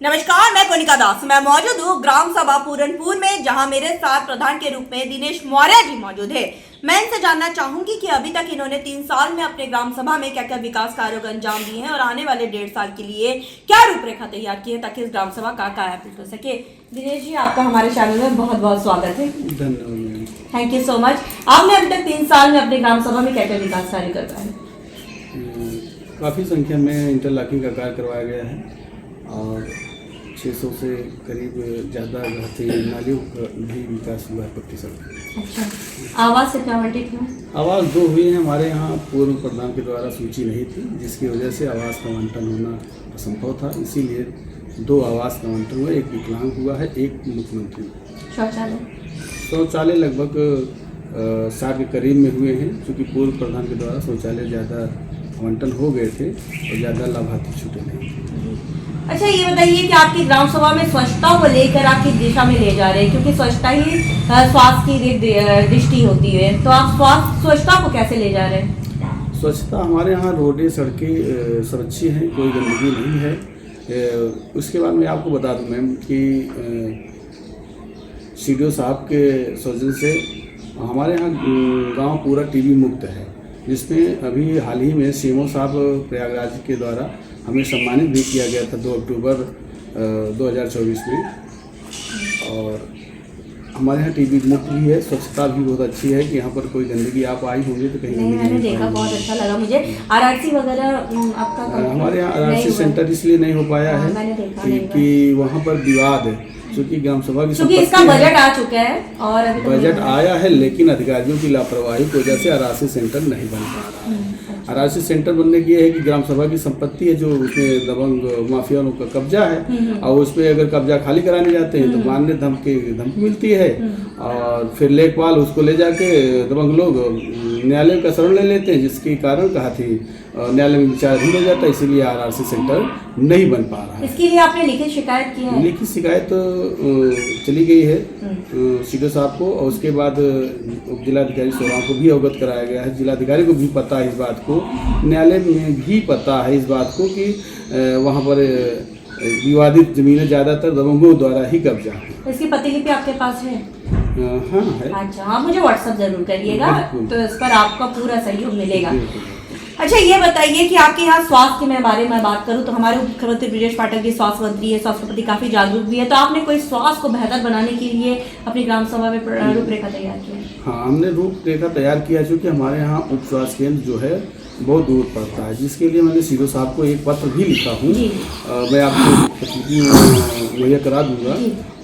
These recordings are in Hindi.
नमस्कार, मैं कोनिका दास। मैं मौजूद हूँ ग्राम सभा पूरनपुर में, जहां मेरे साथ प्रधान के रूप में दिनेश मौर्य जी मौजूद है। मैं इनसे जानना चाहूंगी कि अभी तक इन्होंने 3 साल में अपने ग्राम सभा में क्या क्या विकास कार्यों को अंजाम दिए हैं और आने वाले 1.5 साल के लिए क्या रूपरेखा तैयार की है ताकि इस ग्राम सभा का कायाकल्प हो सके। दिनेश जी, आपका हमारे चैनल में बहुत बहुत स्वागत है। धन्यवाद। Thank you so much. आपने अभी तक 3 साल में अपने ग्राम सभा में क्या क्या विकास कार्य करवाए हैं? काफ़ी संख्या में इंटरलॉकिंग का कार्य करवाया गया है और 600 से करीब ज़्यादा नालियों का भी विकास हुआ है 25%। अच्छा, आवास से क्या आवंटित हुआ? आवास 2 हुई हैं हमारे यहाँ। पूर्व प्रधान के द्वारा सूची नहीं थी, जिसकी वजह से आवास का आवंटन होना असंभव था, इसीलिए 2 आवास का आवंटन हुआ। एक विकलांग हुआ है, एक मुख्यमंत्री। शौचालय लगभग 60 के करीब में हुए हैं, क्योंकि पूर्व प्रधान के द्वारा शौचालय ज़्यादा आवंटन हो गए थे और ज़्यादा लाभार्थी छूटे नहीं। अच्छा, ये बताइए कि आपकी ग्राम सभा में स्वच्छता को लेकर आप किस दिशा में ले जा रहे हैं, क्योंकि स्वच्छता ही स्वास्थ्य की एक दृष्टि होती है, तो आप स्वच्छता को कैसे ले जा रहे हैं? स्वच्छता हमारे यहाँ रोडें सड़कें सब अच्छी हैं, कोई गंदगी नहीं है। उसके बाद मैं आपको बता दूं मैम कि सीडीओ साहब के सौजन्य से हमारे यहाँ गांव पूरा टीबी मुक्त है, जिसमें अभी हाल ही में सीएमओ साहब प्रयागराज के द्वारा हमें सम्मानित भी किया गया था 2 अक्टूबर 2024 में। और हमारे यहाँ टीबी मुक्त भी है, स्वच्छता भी बहुत अच्छी है कि यहाँ पर कोई गंदगी आप आई होंगी तो कहीं नहीं, मैंने देखा, बहुत अच्छा लगा मुझे। आरआरसी वगैरह आपका हमारे यहाँ आरआरसी सेंटर इसलिए नहीं हो पाया है कि वहाँ पर विवाद है, क्योंकि ग्राम सभा की क्योंकि इसका बजट आ चुका है और अभी बजट आया है, लेकिन अधिकारियों की लापरवाही की वजह से आरआरसी सेंटर नहीं बन पा रहा है। आरआरसी सेंटर बनने की है कि ग्राम सभा की संपत्ति है जो उसमें दबंग माफियाओं का कब्जा है, और उस पर अगर कब्जा खाली कराने जाते हैं तो मानने धमकी मिलती है, और फिर लेखपाल उसको ले जाके दबंग लोग न्यायालय का शरण ले लेते हैं, जिसके कारण कहा थी न्यायालय में विचाराधीन हो जाता है, इसीलिए आरआरसी सेंटर नहीं बन पा रहा है। इसके लिए आपने लिखित शिकायत की है? लिखित शिकायत चली गई है सीडीओ साहब को, और उसके बाद उप जिलाधिकारी सोराव को भी अवगत कराया गया है। जिलाधिकारी को भी पता है इस बात को, न्यायालय में भी पता है इस बात को कि वहाँ पर विवादित जमीनें ज़्यादातर दबंगों द्वारा ही कब्जा है। इसकी प्रतिलिपि आपके पास है? हाँ है। अच्छा, आप मुझे व्हाट्सएप जरूर करिएगा, तो इस पर आपका पूरा सहयोग मिलेगा। अच्छा, ये बताइए कि आपके यहाँ स्वास्थ्य के बारे में बात करूँ तो हमारे मुख्यमंत्री ब्रजेश पाठक जी स्वास्थ्य मंत्री है, स्वास्थ्य के प्रति काफी जागरूक भी है, तो आपने कोई स्वास्थ्य को बेहतर बनाने के लिए अपनी ग्राम सभा में रूपरेखा तैयार की है? हाँ, हमने रूपरेखा तैयार किया, क्योंकि हमारे यहाँ उप स्वास्थ्य केंद्र जो है बहुत दूर पड़ता है, जिसके लिए मैंने सीडीओ साहब को एक पत्र भी लिखा हूँ। मैं आपको मुहैया करा दूंगा।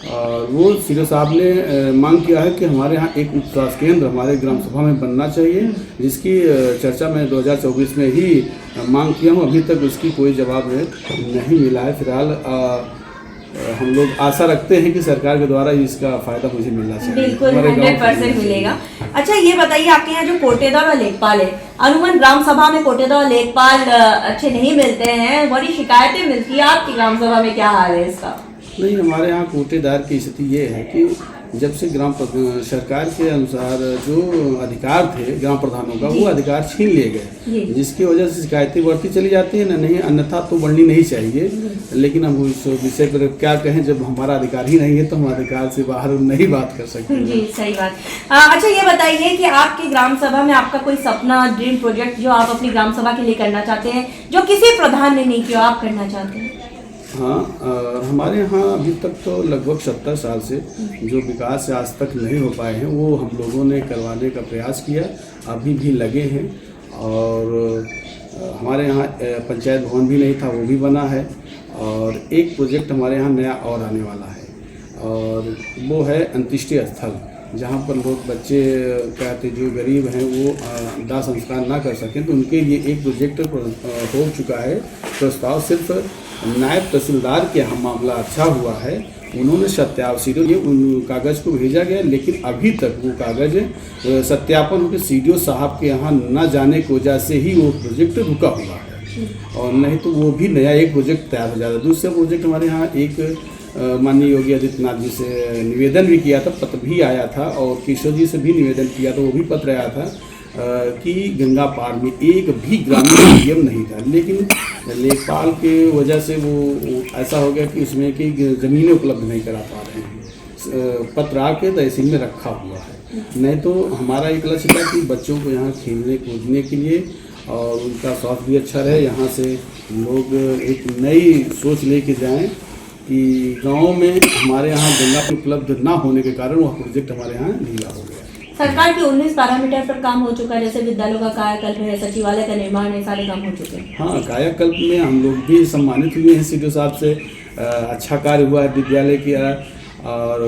और वो सीडीओ साहब ने मांग किया है कि हमारे यहाँ एक उप स्वास्थ्य केंद्र हमारे ग्राम सभा में बनना चाहिए, जिसकी चर्चा मैं 2024 में ही मांग किया हूँ। अभी तक उसकी कोई जवाब नहीं मिला है। फिलहाल हम लोग आशा रखते हैं कि सरकार के द्वारा इसका फायदा मुझे मिलना चाहिए। बिल्कुल 100% मिलेगा। अच्छा, ये बताइए आपके यहाँ जो कोटेदार और लेखपाल है, अनुमान ग्राम सभा में कोटेदार और लेखपाल अच्छे नहीं मिलते हैं, बड़ी शिकायतें मिलती है, आपकी ग्राम सभा में क्या हाल है इसका? नहीं, हमारे यहाँ कोटेदार की स्थिति ये है कि जब से सरकार के अनुसार जो अधिकार थे ग्राम प्रधानों का, वो अधिकार छीन लिए गए, जिसकी वजह से शिकायतें बढ़ती चली जाती है। नहीं, अन्यथा तो बढ़नी नहीं चाहिए, लेकिन हम उस विषय पर क्या कहें, जब हमारा अधिकार ही नहीं है तो हम अधिकार से बाहर नहीं बात कर सकते। जी, सही बात। अच्छा, ये बताइए कि आपकी ग्राम सभा में आपका कोई सपना, ड्रीम प्रोजेक्ट जो आप अपनी ग्राम सभा के लिए करना चाहते हैं, जो किसी प्रधान ने नहीं किया, आप करना चाहते हैं? हाँ, हमारे यहाँ अभी तक तो लगभग 70 साल से जो विकास आज तक नहीं हो पाए हैं, वो हम लोगों ने करवाने का प्रयास किया, अभी भी लगे हैं। और हमारे यहाँ पंचायत भवन भी नहीं था, वो भी बना है, और एक प्रोजेक्ट हमारे यहाँ नया और आने वाला है, और वो है अंत्येष्टि स्थल, जहाँ पर लोग बच्चे कहते जो गरीब हैं वो दाह संस्कार ना कर सकें, तो उनके लिए एक प्रोजेक्ट हो चुका है। प्रस्ताव सिर्फ नायब तहसीलदार के यहाँ मामला अच्छा हुआ है, उन्होंने सत्यापन ये उन कागज़ को भेजा गया, लेकिन अभी तक वो कागज़ सत्यापन होकर सीडीओ साहब के यहाँ न जाने की वजह से ही वो प्रोजेक्ट रुका हुआ है, और नहीं तो वो भी नया एक प्रोजेक्ट तैयार हो जाता। दूसरा प्रोजेक्ट हमारे यहाँ एक माननीय योगी आदित्यनाथ जी से निवेदन भी किया था, पत्र भी आया था, और किशोर जी से भी निवेदन किया था, वो भी पत्र आया था। कि गंगा पार में एक भी ग्रामीण नियम नहीं था, लेकिन लेखपाल के वजह से वो ऐसा हो गया कि उसमें कि ज़मीनें उपलब्ध नहीं करा पा रहे हैं। पत्र आके तहसील में रखा हुआ है, नहीं तो हमारा एक लक्ष्य था कि बच्चों को यहाँ खेलने कूदने के लिए और उनका स्वास्थ्य भी अच्छा रहे, यहाँ से लोग एक नई सोच लेके जाएं कि गांव में हमारे यहाँ गंगा उपलब्ध ना होने के कारण वह प्रोजेक्ट हमारे यहाँ ढीला हो गया। सरकार के 19 पैरामीटर पर काम हो चुका है, जैसे विद्यालयों का कायाकल्प है, सचिवालय का निर्माण है, सारे काम हो चुके हैं। हाँ, कायाकल्प में हम लोग भी सम्मानित हुए हैं सीडीओ साहब से। अच्छा कार्य हुआ है विद्यालय किया, और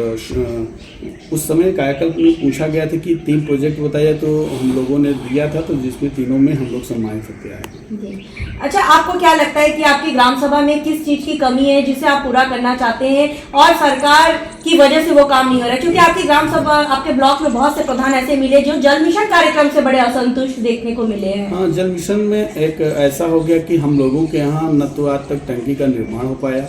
उस समय कायाकल्प में पूछा गया था कि 3 प्रोजेक्ट बताइए, तो हम लोगों ने दिया था, तो जिसमें तीनों में हम लोग सम्मानित होते आए। जी, अच्छा, आपको क्या लगता है कि आपकी ग्राम सभा में किस चीज़ की कमी है जिसे आप पूरा करना चाहते हैं और सरकार की वजह से वो काम नहीं हो रहा है? क्योंकि आपकी ग्राम सभा, आपके ब्लॉक में बहुत से प्रधान ऐसे मिले जो जल मिशन कार्यक्रम से बड़े असंतुष्ट देखने को मिले हैं। हाँ, जल मिशन में एक ऐसा हो गया कि हम लोगों के यहाँ न तो आज तक टंकी का निर्माण हो पाया।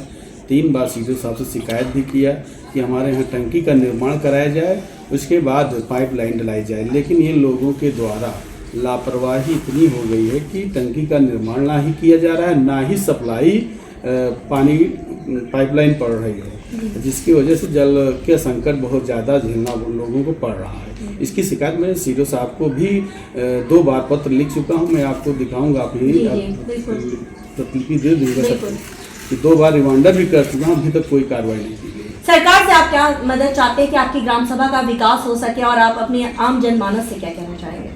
3 बार सीडीओ साहब से शिकायत भी किया कि हमारे यहाँ टंकी का निर्माण कराया जाए, उसके बाद पाइपलाइन डलाई जाए, लेकिन ये लोगों के द्वारा लापरवाही इतनी हो गई है कि टंकी का निर्माण ना ही किया जा रहा है, ना ही सप्लाई पानी पाइपलाइन पड़ रही है, जिसकी वजह से जल के संकट बहुत ज़्यादा झेलना लोगों को पड़ रहा है। इसकी शिकायत मैं सीडीओ साहब को भी 2 बार पत्र लिख चुका हूँ। मैं आपको दिखाऊंगा, आप ही प्रतिलिपि दे दूँगा कि 2 बार रिमाइंडर भी कर चुका हूँ, अभी तक कोई कार्रवाई नहीं की गई। सरकार से आप क्या मदद चाहते हैं कि आपकी ग्राम सभा का विकास हो सके, और आप अपनी आम जनमानस से क्या कहना चाहेंगे?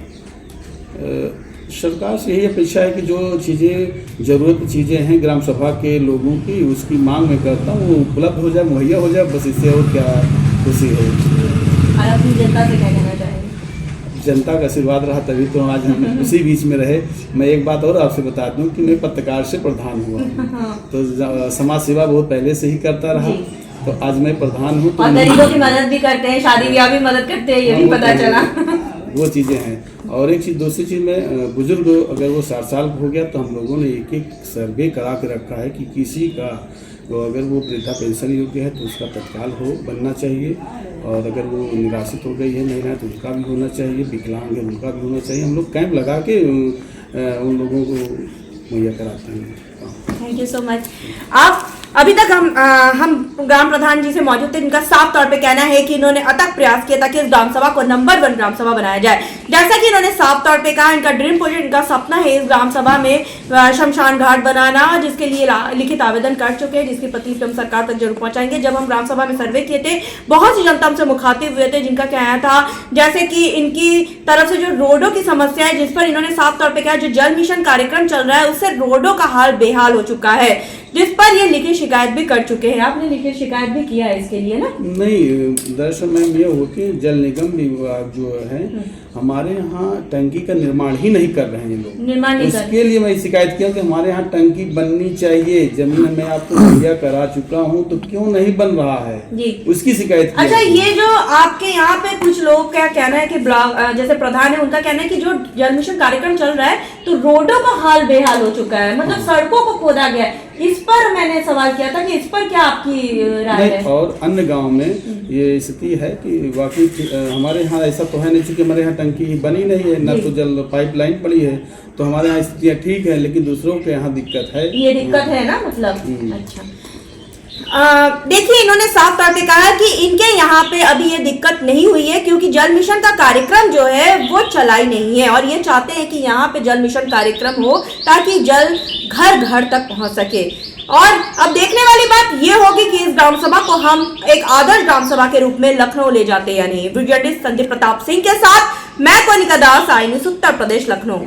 सरकार से यही अपेक्षा है कि जो चीज़ें ज़रूरत चीज़ें हैं ग्राम सभा के लोगों की, उसकी मांग मैं करता हूँ, वो उपलब्ध हो जाए, मुहैया हो जाए, बस इससे और क्या खुशी है। और अपनी जनता से क्या कहना चाहेंगे? जनता का आशीर्वाद रहा तभी तो आज हम उसी बीच में रहे। मैं एक बात और आपसे बता दूं कि मैं पत्रकार से प्रधान हुआ हूँ, तो समाज सेवा बहुत पहले से ही करता रहा, तो आज मैं प्रधान हूँ। और गरीबों की मदद भी करते हैं, शादी ब्याह भी मदद करते हैं, ये भी पता चला। वो चीज़ें हैं। और एक चीज़, दूसरी चीज़ में, बुजुर्ग अगर वो 60 साल हो गया तो हम लोगों ने एक सर्वे करा के रखा है कि किसी का तो अगर वो वृद्धा पेंशन योग्य है तो उसका तत्काल बनना चाहिए, और अगर वो निराश्रित हो गई है महिला तो उसका भी होना चाहिए, विकलांग है उनका भी होना चाहिए। हम लोग कैंप लगा के उन लोगों को मुहैया कराते हैं। Thank you so much. आप अभी तक हम ग्राम प्रधान जी से मौजूद थे, इनका साफ तौर पे कहना है कि इन्होंने अथक प्रयास किया था कि इस ग्राम सभा को नंबर 1 ग्राम सभा बनाया जाए। जैसा कि इन्होंने साफ तौर पे कहा, इनका ड्रीम प्रोजेक्ट, इनका सपना है इस ग्राम सभा में शमशान घाट बनाना, जिसके लिए लिखित आवेदन कर चुके हैं, जिसकी प्रतिलिपि हम सरकार तक जरूर पहुंचाएंगे। जब हम ग्राम सभा में सर्वे किए थे, बहुत सी जनता हमसे मुखातिब हुए थे, जिनका कहना था जैसे कि इनकी तरफ से जो रोडों की समस्या है, जिस पर इन्होंने साफ तौर पर कहा जो जल मिशन कार्यक्रम चल रहा है उससे रोडों का हाल बेहाल हो चुका है, जिस पर ये लिखित शिकायत भी कर चुके हैं। आपने लिखित शिकायत भी किया है इसके लिए ना? नहीं, दरअसल मैम ये हो कि जल निगम विभाग जो है हमारे यहाँ टंकी का निर्माण ही नहीं कर रहे हैं लोग, निर्माण नहीं उसके लिए मैं शिकायत किया कि हमारे यहाँ टंकी बननी चाहिए, जमीन मैं आपको मुहैया करा चुका हूँ, तो क्यों नहीं बन रहा है जी, उसकी शिकायत। अच्छा, ये जो आपके यहाँ पे कुछ लोग क्या कहना है कि जैसे प्रधान है, उनका कहना है कि जो जल मिशन कार्यक्रम चल रहा है तो रोडों का हाल बेहाल हो चुका है, मतलब सड़कों को खोदा गया है। इस पर मैंने सवाल किया था कि इस पर क्या आपकी राय है? और अन्य गांव में ये स्थिति है कि वाकई हमारे यहाँ ऐसा तो है नहीं, चूंकि हमारे यहाँ टंकी बनी नहीं है, न तो जल पाइपलाइन पड़ी है, तो हमारे यहाँ स्थितियाँ ठीक है, लेकिन दूसरों के यहाँ दिक्कत है। ये दिक्कत है ना, मतलब अच्छा। देखिए, इन्होंने साफ तौर पे कहा कि इनके यहाँ पे अभी ये दिक्कत नहीं हुई है, क्योंकि जल मिशन का कार्यक्रम जो है वो चला ही नहीं है, और ये चाहते हैं कि यहाँ पे जल मिशन कार्यक्रम हो ताकि जल घर घर तक पहुँच सके। और अब देखने वाली बात ये होगी कि इस ग्राम सभा को हम एक आदर्श ग्राम सभा के रूप में लखनऊ ले जाते हैं या नहीं। वीडियो जर्नलिस्ट संदीप प्रताप सिंह के साथ मैं कोनिका दास, आई न्यूज़ उत्तर प्रदेश, लखनऊ।